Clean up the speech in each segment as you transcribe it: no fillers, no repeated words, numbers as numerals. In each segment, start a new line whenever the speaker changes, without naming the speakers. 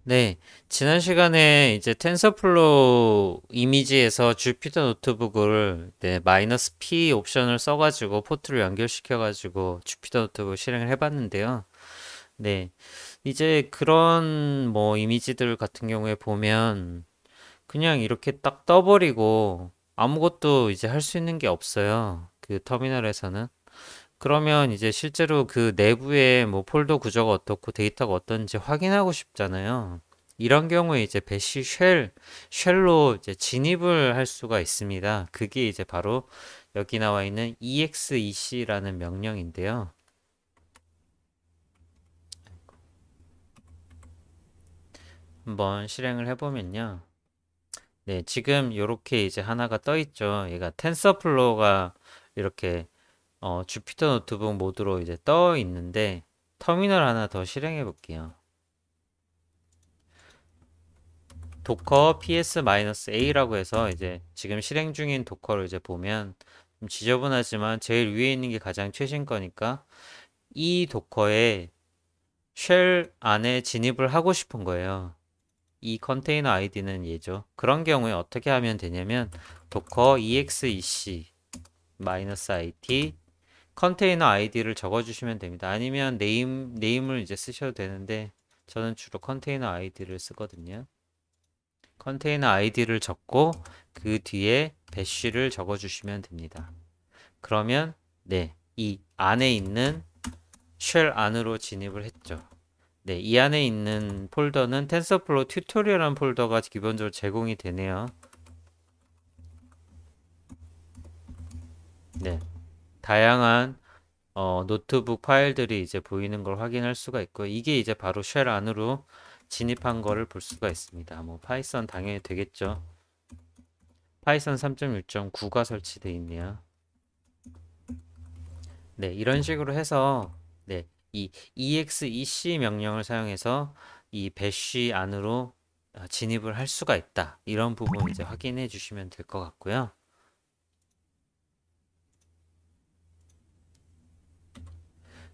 네, 지난 시간에 이제 텐서플로우 이미지에서 주피터 노트북을 마이너스 P 옵션을 써가지고 포트를 연결시켜가지고 주피터 노트북 실행을 해봤는데요. 네, 이제 그런 뭐 이미지들 같은 경우에 보면 그냥 이렇게 딱 떠버리고 아무것도 이제 할 수 있는 게 없어요. 그 터미널에서는. 그러면 이제 실제로 그 내부에 뭐 폴더 구조가 어떻고 데이터가 어떤지 확인하고 싶잖아요. 이런 경우에 이제 배시 쉘로 이제 진입을 할 수가 있습니다. 그게 이제 바로 여기 나와 있는 exec라는 명령인데요. 한번 실행을 해보면요. 네, 지금 이렇게 이제 하나가 떠 있죠. 얘가 텐서플로우가 이렇게 주피터 노트북 모드로 이제 떠 있는데 터미널 하나 더 실행해 볼게요. 도커 ps-a라고 해서 이제 지금 실행 중인 도커를 이제 보면 좀 지저분하지만 제일 위에 있는 게 가장 최신 거니까 이 도커에 쉘 안에 진입을 하고 싶은 거예요. 이 컨테이너 아이디는 얘죠. 그런 경우에 어떻게 하면 되냐면 도커 exec -it 컨테이너 아이디를 적어주시면 됩니다. 아니면 네임을 이제 쓰셔도 되는데 저는 주로 컨테이너 아이디를 쓰거든요. 컨테이너 아이디를 적고 그 뒤에 배쉬를 적어주시면 됩니다. 그러면 네, 이 안에 있는 쉘 안으로 진입을 했죠. 네, 이 안에 있는 폴더는 텐서플로우 튜토리얼한 폴더가 기본적으로 제공이 되네요. 네, 다양한 노트북 파일들이 이제 보이는 걸 확인할 수가 있고 이게 이제 바로 쉘 안으로 진입한 거를 볼 수가 있습니다. 뭐 파이썬 당연히 되겠죠. 파이썬 3.1.9가 설치되어 있네요. 네, 이런 식으로 해서 네, 이 exec 명령을 사용해서 이 배쉬 안으로 진입을 할 수가 있다. 이런 부분 이제 확인해 주시면 될 것 같고요.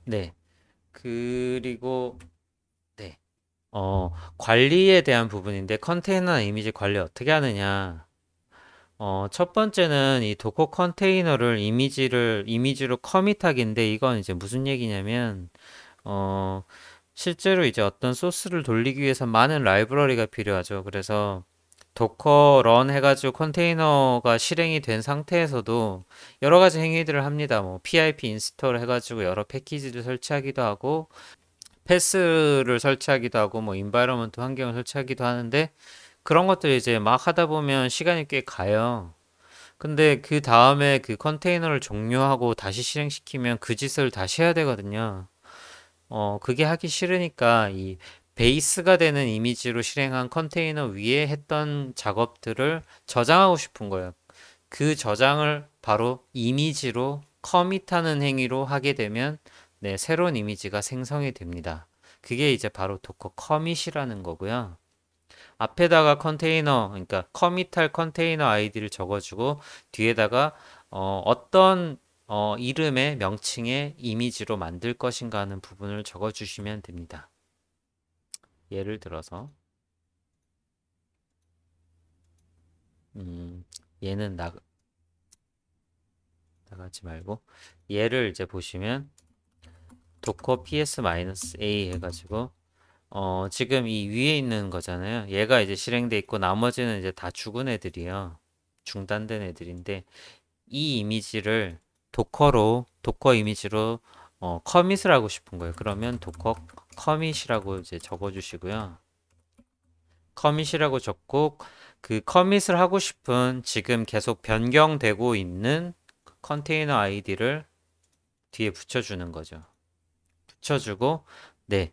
네, 그리고 네, 관리에 대한 부분인데 컨테이너 이미지 관리 어떻게 하느냐. 첫 번째는 이 도커 컨테이너를 이미지로 커밋하기인데 이건 이제 무슨 얘기냐면 어, 실제로 이제 어떤 소스를 돌리기 위해서 많은 라이브러리가 필요하죠. 그래서 도커 런 해가지고 컨테이너가 실행이 된 상태에서도 여러 가지 행위들을 합니다. 뭐 pip 인스톨 해가지고 여러 패키지를 설치하기도 하고 패스를 설치하기도 하고 뭐 인바이러먼트 환경을 설치하기도 하는데 그런 것들 이제 막 하다 보면 시간이 꽤 가요. 근데 그 다음에 그 컨테이너를 종료하고 다시 실행시키면 그 짓을 다시 해야 되거든요. 그게 하기 싫으니까 이 베이스가 되는 이미지로 실행한 컨테이너 위에 했던 작업들을 저장하고 싶은 거예요. 그 저장을 바로 이미지로 커밋하는 행위로 하게 되면 네, 새로운 이미지가 생성이 됩니다. 그게 이제 바로 도커 커밋이라는 거고요. 앞에다가 컨테이너, 그러니까 커밋할 컨테이너 아이디를 적어주고 뒤에다가 어떤 이름의 명칭의 이미지로 만들 것인가 하는 부분을 적어주시면 됩니다. 예를 들어서 음, 얘는 나가지 말고 얘를 이제 보시면 도커 ps-a 해가지고 지금 이 위에 있는 거잖아요. 얘가 이제 실행돼 있고 나머지는 이제 다 죽은 애들이에요. 중단된 애들인데 이 이미지를 도커 이미지로 커밋을 하고 싶은 거예요. 그러면 도커 커밋이라고 이제 적어 주시고요. 커밋이라고 적고 그 커밋을 하고 싶은 지금 계속 변경되고 있는 컨테이너 아이디를 뒤에 붙여주는 거죠. 붙여주고 네,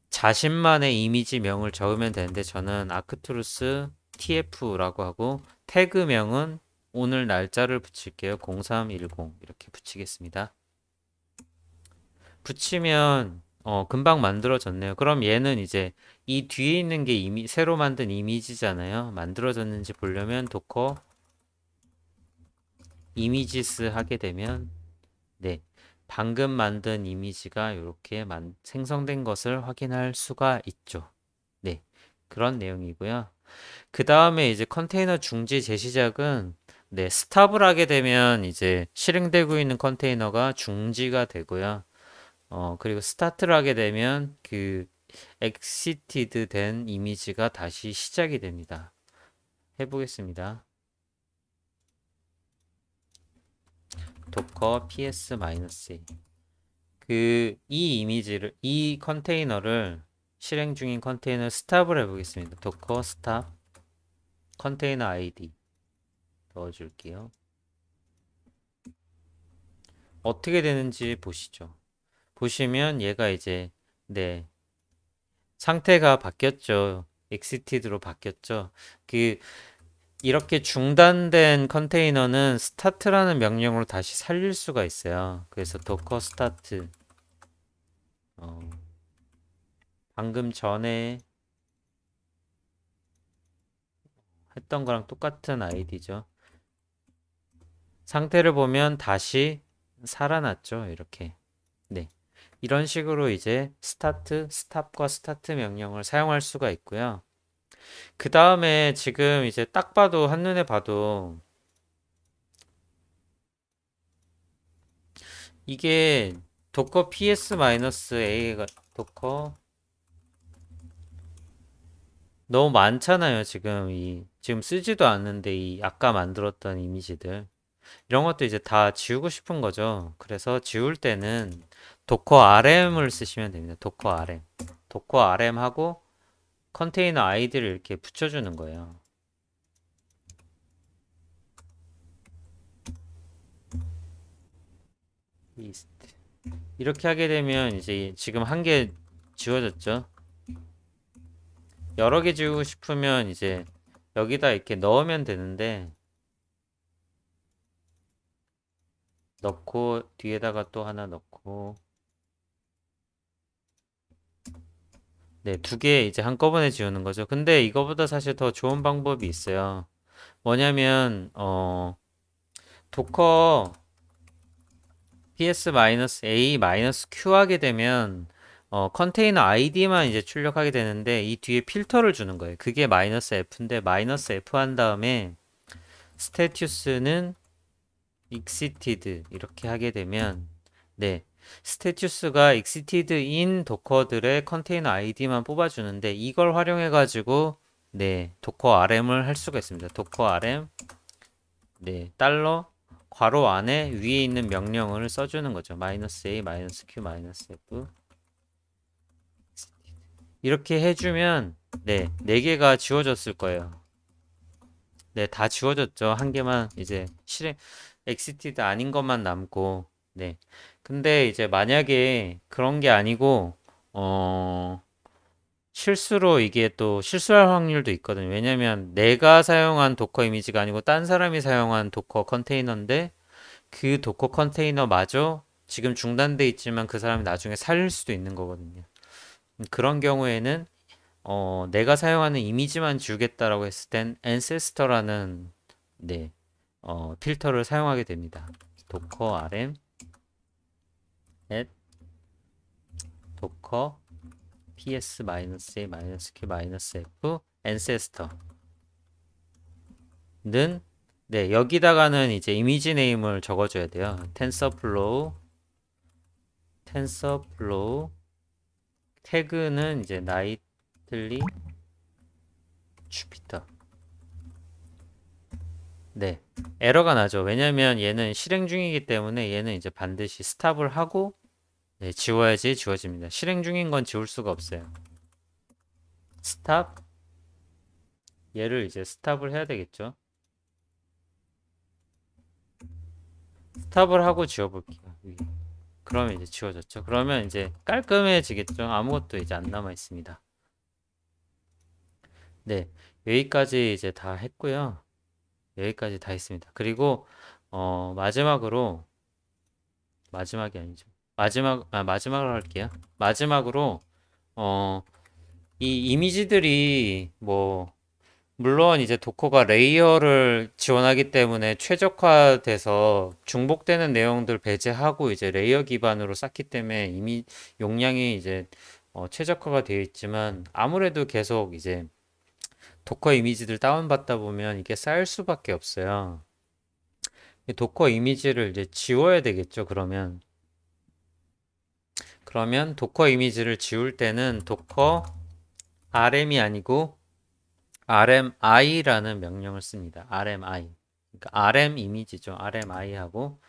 자신만의 이미지명을 적으면 되는데 저는 아크투루스 TF라고 하고 태그명은 오늘 날짜를 붙일게요. 0310 이렇게 붙이겠습니다. 붙이면 금방 만들어졌네요. 그럼 얘는 이제 이 뒤에 있는 게 이미 새로 만든 이미지잖아요. 만들어졌는지 보려면 도커 이미지스 하게 되면 네, 방금 만든 이미지가 이렇게 생성된 것을 확인할 수가 있죠. 네, 그런 내용이고요. 그 다음에 이제 컨테이너 중지 재시작은 네, 스탑을 하게 되면 이제 실행되고 있는 컨테이너가 중지가 되고요. 그리고 스타트를 하게 되면 그 exitted 된 이미지가 다시 시작이 됩니다. 해보겠습니다. docker ps-a 이 이미지를 이 컨테이너를 실행 중인 컨테이너 스탑을 해보겠습니다. docker stop 컨테이너 id 넣어줄게요. 어떻게 되는지 보시죠. 보시면 얘가 이제 네 상태가 바뀌었죠. exited로 바뀌었죠. 이렇게 중단된 컨테이너는 start라는 명령으로 다시 살릴 수가 있어요. 그래서 docker start 방금 전에 했던 거랑 똑같은 아이디죠. 상태를 보면 다시 살아났죠. 이렇게. 네. 이런 식으로 이제 스타트, 스탑과 스타트 명령을 사용할 수가 있고요. 그 다음에 지금 이제 딱 봐도 한눈에 봐도 이게 docker ps-a가 docker 너무 많잖아요. 지금 쓰지도 않는데 이 아까 만들었던 이미지들 이런 것도 이제 다 지우고 싶은 거죠. 그래서 지울 때는 docker rm을 쓰시면 됩니다. docker rm 하고 컨테이너 아이디를 이렇게 붙여주는 거예요. 이렇게 하게 되면 이제 지금 한 개 지워졌죠. 여러 개 지우고 싶으면 이제 여기다 이렇게 넣으면 되는데 넣고 뒤에다가 또 하나 넣고 네, 두 개 이제 한꺼번에 지우는 거죠. 근데 이거보다 사실 더 좋은 방법이 있어요. 뭐냐면 도커 ps-a-q 하게 되면 컨테이너 아이디만 이제 출력하게 되는데 이 뒤에 필터를 주는 거예요. 그게 -f인데 -f 한 다음에 스테투스는 exitted 이렇게 하게 되면 네 스테투스가 exitted in 도커들의 컨테이너 아이디만 뽑아주는데 이걸 활용해 가지고 네 도커 rm을 할 수가 있습니다. 도커 rm 네 달러 괄호 안에 위에 있는 명령을 써주는 거죠. -a, -q, -f 이렇게 해주면 네 4개가 지워졌을 거예요. 네, 다 지워졌죠. 한 개만 이제 실행 exitted 아닌 것만 남고 네. 근데 이제 만약에 그런 게 아니고 실수로 이게 또 실수할 확률도 있거든요. 왜냐면 내가 사용한 도커 이미지가 아니고 딴 사람이 사용한 도커 컨테이너인데 그 도커 컨테이너마저 지금 중단돼 있지만 그 사람이 나중에 살릴 수도 있는 거거든요. 그런 경우에는 내가 사용하는 이미지만 지우겠다라고 했을 땐 ancestor라는 네, 필터를 사용하게 됩니다. docker rm at docker ps-a-q-f ancestor는 네, 여기다가는 이제 이미지 네임을 적어줘야 돼요. tensorflow 태그는 이제 nightly jupyter 네, 에러가 나죠. 왜냐면 얘는 실행 중이기 때문에 얘는 이제 반드시 스탑을 하고 네, 지워야지 지워집니다. 실행 중인 건 지울 수가 없어요. 스탑 얘를 이제 스탑을 해야 되겠죠. 스탑을 하고 지워볼게요. 그러면 이제 지워졌죠. 그러면 이제 깔끔해지겠죠. 아무것도 이제 안 남아 있습니다. 네, 여기까지 이제 다 했고요. 여기까지 다 했습니다. 그리고 마지막이 아니죠. 마지막으로 할게요. 마지막으로 이 이미지들이 뭐 물론 이제 도커가 레이어를 지원하기 때문에 최적화돼서 중복되는 내용들 배제하고 이제 레이어 기반으로 쌓기 때문에 이미 용량이 이제 최적화가 되어 있지만 아무래도 계속 이제 도커 이미지들 다운받다 보면 이게 쌓일 수밖에 없어요. 이 도커 이미지를 이제 지워야 되겠죠, 그러면 도커 이미지를 지울 때는 도커 RM이 아니고 RMI라는 명령을 씁니다. RMI. 그러니까 RM 이미지죠. RMI하고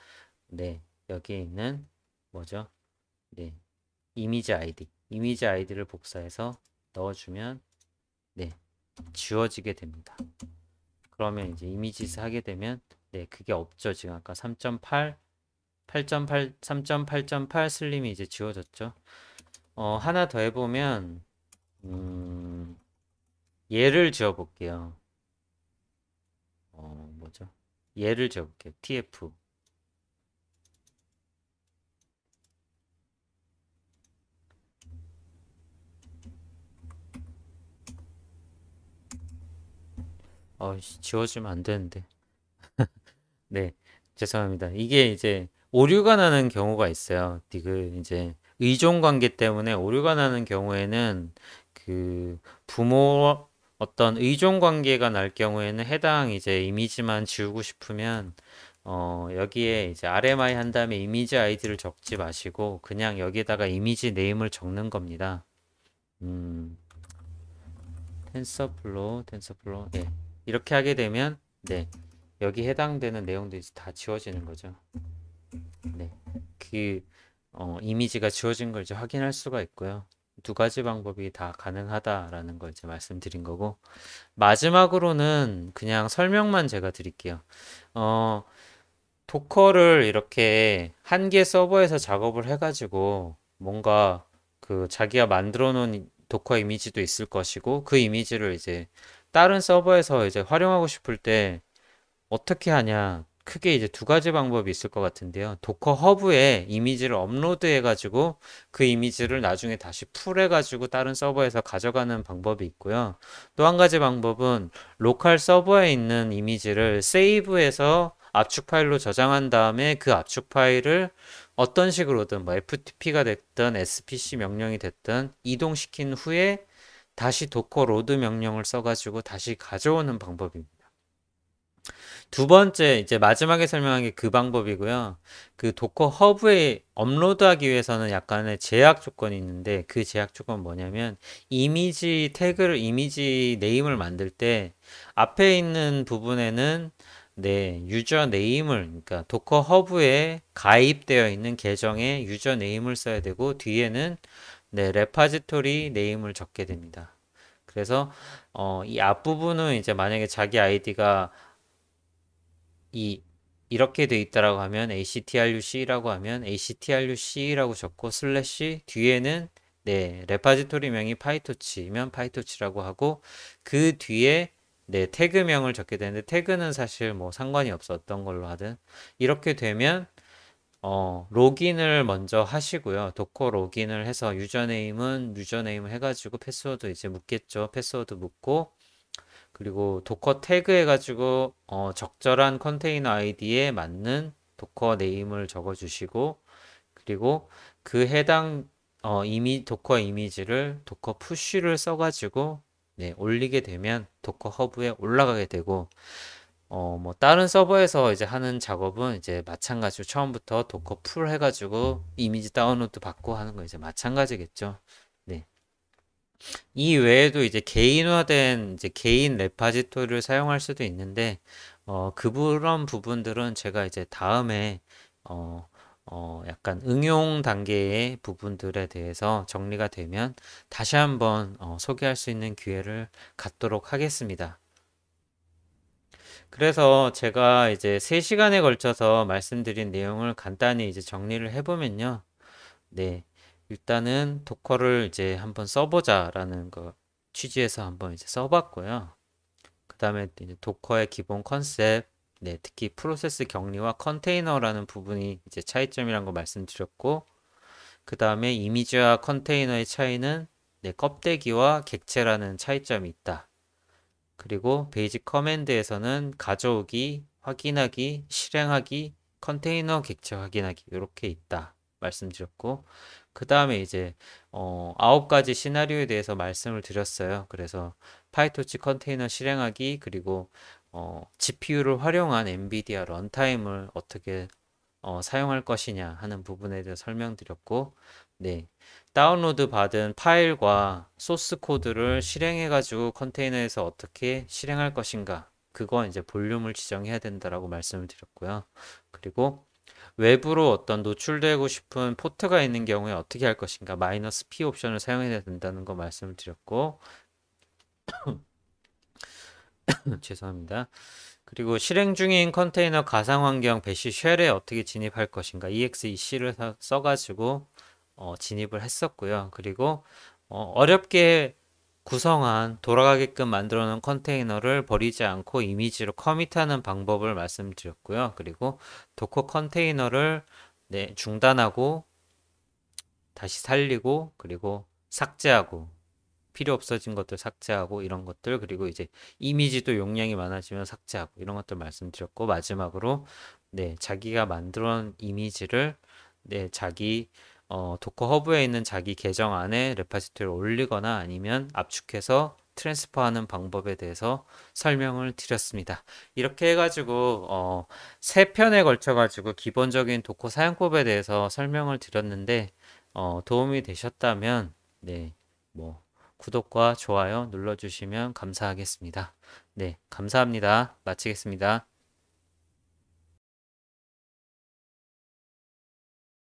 네, 여기에 있는 뭐죠? 네, 이미지 아이디. 이미지 아이디를 복사해서 넣어주면 네, 지워지게 됩니다. 그러면 이제 이미지스 하게 되면 네, 그게 없죠. 지금 아까 3.8, 8.8, 3.8.8 슬림이 이제 지워졌죠. 하나 더 해보면 얘를 지워볼게요. 뭐죠? 얘를 지워볼게요. TF. 지워주면 안 되는데. 네, 죄송합니다. 이게 이제 오류가 나는 경우가 있어요. 그 이제 의존 관계 때문에 오류가 나는 경우에는 그 부모 어떤 의존 관계가 날 경우에는 해당 이제 이미지만 지우고 싶으면 여기에 이제 RMI 한 다음에 이미지 아이디를 적지 마시고 그냥 여기에다가 이미지 네임을 적는 겁니다. 음, 텐서플로우, 예. 이렇게 하게 되면 네. 여기 해당되는 내용들이 다 지워지는 거죠. 네. 그 이미지가 지워진 걸 이제 확인할 수가 있고요. 두 가지 방법이 다 가능하다라는 걸 이제 말씀드린 거고 마지막으로는 그냥 설명만 제가 드릴게요. 어, 도커를 이렇게 한 개 서버에서 작업을 해가지고 뭔가 그 자기가 만들어 놓은 도커 이미지도 있을 것이고 그 이미지를 이제 다른 서버에서 이제 활용하고 싶을 때 어떻게 하냐? 크게 이제 두 가지 방법이 있을 것 같은데요. 도커 허브에 이미지를 업로드 해가지고 그 이미지를 나중에 다시 풀해가지고 다른 서버에서 가져가는 방법이 있고요. 또 한 가지 방법은 로컬 서버에 있는 이미지를 세이브해서 압축 파일로 저장한 다음에 그 압축 파일을 어떤 식으로든 뭐 FTP가 됐든 SPC 명령이 됐든 이동시킨 후에 다시 도커 로드 명령을 써가지고 다시 가져오는 방법입니다. 두 번째, 이제 마지막에 설명한 게 그 방법이고요. 그 도커 허브에 업로드하기 위해서는 약간의 제약 조건이 있는데 그 제약 조건은 뭐냐면 이미지 태그를, 이미지 네임을 만들 때 앞에 있는 부분에는 네, 유저 네임을, 그러니까 도커 허브에 가입되어 있는 계정의 유저 네임을 써야 되고 뒤에는 네, 레파지토리 네임을 적게 됩니다. 그래서 이 앞부분은 이제 만약에 자기 아이디가 이 이렇게 돼 있다라고 하면 ACTRUC라고 하면 ACTRUC라고 적고 슬래시 뒤에는 네, 레파지토리명이 파이토치면 파이토치라고 하고 그 뒤에 네, 태그명을 적게 되는데 태그는 사실 뭐 상관이 없어 어떤 걸로 하든 이렇게 되면 로gin을 먼저 하시고요. 도커 로gin을 해서 유저네임을 해가지고 패스워드 이제 묻겠죠. 패스워드 묻고 그리고 도커 태그 해가지고 적절한 컨테이너 아이디에 맞는 도커 네임을 적어주시고 그리고 그 해당 도커 이미지를 도커 푸쉬를 써가지고 네, 올리게 되면 도커 허브에 올라가게 되고 뭐 다른 서버에서 이제 하는 작업은 이제 마찬가지로 처음부터 도커 풀 해가지고 이미지 다운로드 받고 하는 거 이제 마찬가지겠죠. 네. 이 외에도 이제 개인화된 이제 개인 레파지토리를 사용할 수도 있는데 그런 부분들은 제가 이제 다음에 어, 약간 응용 단계의 부분들에 대해서 정리가 되면 다시 한번 소개할 수 있는 기회를 갖도록 하겠습니다. 그래서 제가 이제 3시간에 걸쳐서 말씀드린 내용을 간단히 이제 정리를 해보면요. 네. 일단은 도커를 이제 한번 써보자라는 거 취지에서 한번 이제 써봤고요. 그 다음에 이제 도커의 기본 컨셉, 네, 특히 프로세스 격리와 컨테이너라는 부분이 이제 차이점이란 거 말씀드렸고, 그 다음에 이미지와 컨테이너의 차이는 네, 껍데기와 객체라는 차이점이 있다. 그리고 베이직 커맨드에서는 가져오기, 확인하기, 실행하기, 컨테이너 객체 확인하기 이렇게 있다. 말씀드렸고 그 다음에 이제 9가지 시나리오에 대해서 말씀을 드렸어요. 그래서 파이토치 컨테이너 실행하기, 그리고 GPU를 활용한 엔비디아 런타임을 어떻게 사용할 것이냐 하는 부분에 대해서 설명드렸고, 네. 다운로드 받은 파일과 소스 코드를 실행해가지고 컨테이너에서 어떻게 실행할 것인가. 그거 이제 볼륨을 지정해야 된다라고 말씀을 드렸고요. 그리고 외부로 어떤 노출되고 싶은 포트가 있는 경우에 어떻게 할 것인가. 마이너스 P 옵션을 사용해야 된다는 거 말씀을 드렸고, 죄송합니다. 그리고 실행 중인 컨테이너 가상 환경 배시 쉘에 어떻게 진입할 것인가. EXEC를 써가지고 진입을 했었고요. 그리고 어렵게 구성한 돌아가게끔 만들어 놓은 컨테이너를 버리지 않고 이미지로 커밋하는 방법을 말씀드렸고요. 그리고 도커 컨테이너를 네, 중단하고 다시 살리고 그리고 삭제하고 필요 없어진 것들 삭제하고 이런 것들, 그리고 이제 이미지도 용량이 많아지면 삭제하고 이런 것들 말씀드렸고, 마지막으로 네, 자기가 만들어 놓은 이미지를 네, 자기 도커 허브에 있는 자기 계정 안에 레파지토리를 올리거나 아니면 압축해서 트랜스퍼하는 방법에 대해서 설명을 드렸습니다. 이렇게 해가지고 세 편에 걸쳐가지고 기본적인 도커 사용법에 대해서 설명을 드렸는데 도움이 되셨다면 네, 뭐 구독과 좋아요 눌러주시면 감사하겠습니다. 네, 감사합니다. 마치겠습니다.